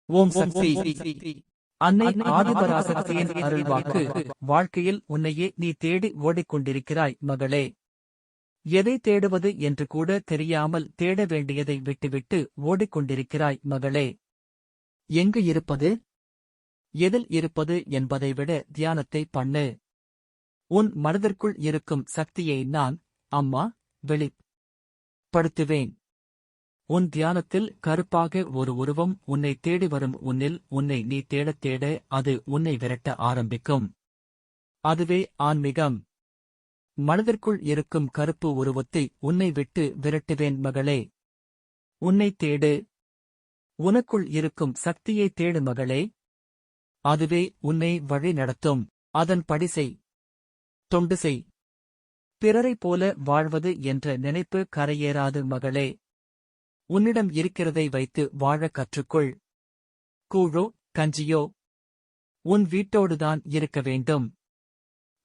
ஓம் சக்தி. அன்னை ஆதிபராசக்தியின் அருள்வாக்கு. வாழ்க்கையில் உன்னையே நீ தேடி ஓடிக்கொண்டிருக்கிறாய் மகளே. எதை தேடுவது என்று கூட தெரியாமல் தேட வேண்டியதை விட்டுவிட்டு ஓடிக்கொண்டிருக்கிறாய் மகளே. எங்கு இருப்பது, எதில் இருப்பது என்பதை விட தியானத்தை பண்ணு. உன் மனதிற்குள் இருக்கும் சக்தியை நான், அம்மா, வெளிப்படுத்துவேன். உன் தியானத்தில் கருப்பாக ஒரு உருவம் உன்னை தேடி வரும். உன்னை நீ தேடத் தேட அது உன்னை விரட்ட ஆரம்பிக்கும். அதுவே ஆன்மீகம். மனதிற்குள் இருக்கும் கருப்பு உருவத்தை உன்னை விட்டு விரட்டுவேன் மகளே. உன்னை தேடு. உனக்குள் இருக்கும் சக்தியை தேடு மகளே. அதுவே உன்னை வழி நடத்தும். அதன்படி செய். தொண்டு செய். பிறரைப் போல வாழ்வது என்ற நினைப்பு கரையேறாது மகளே. உன்னிடம் இருக்கிறதை வைத்து வாழ கற்றுக்கொள். கூழோ கஞ்சியோ உன் வீட்டோடுதான் இருக்க வேண்டும்.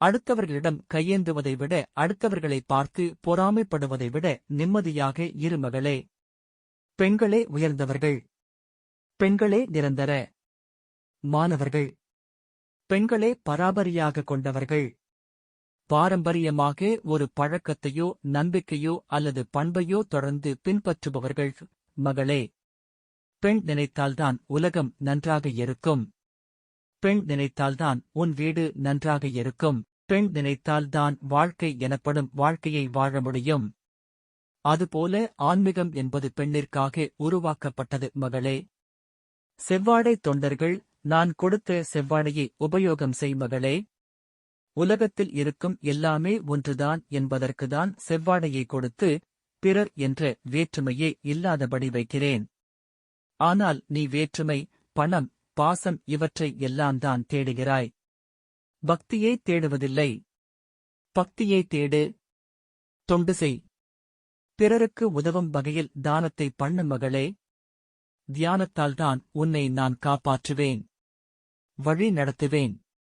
அடுத்தவர்களிடம் கையேந்துவதை விட, அடுத்தவர்களை பார்த்து பொறாமைப்படுவதை விட நிம்மதியாக இரு மகளே. பெண்களே உயர்ந்தவர்கள். பெண்களே நிரந்தர மானவர்கள். பெண்களே பராபரியாக கொண்டவர்கள். பாரம்பரியமாக ஒரு பழக்கத்தையோ நம்பிக்கையோ அல்லது பண்பையோ தொடர்ந்து பின்பற்றுபவர்கள் மகளே. பெண் நினைத்தால்தான் உலகம் நன்றாக இருக்கும். பெண் நினைத்தால்தான் உன் வீடு நன்றாக இருக்கும். பெண் நினைத்தால்தான் வாழ்க்கை எனப்படும் வாழ்க்கையை வாழ முடியும். அதுபோல ஆன்மீகம் என்பது பெண்ணிற்காக உருவாக்கப்பட்டது மகளே. செவ்வாடை தொண்டர்கள், நான் கொடுத்த செவ்வாடையை உபயோகம் செய் மகளே. உலகத்தில் இருக்கும் எல்லாமே ஒன்றுதான் என்பதற்குதான் செவ்வாடையை கொடுத்து பிறர் என்ற வேற்றுமையே இல்லாதபடி வைக்கிறேன். ஆனால் நீ வேற்றுமை, பணம், பாசம் இவற்றை எல்லாம்தான் தேடுகிறாய். பக்தியை தேடுவதில்லை. பக்தியை தேடு. தொண்டு செய். பிறருக்கு உதவும் வகையில் தானத்தை பண்ணு மகளே. தியானத்தால்தான் உன்னை நான் காப்பாற்றுவேன், வழி நடத்துவேன்.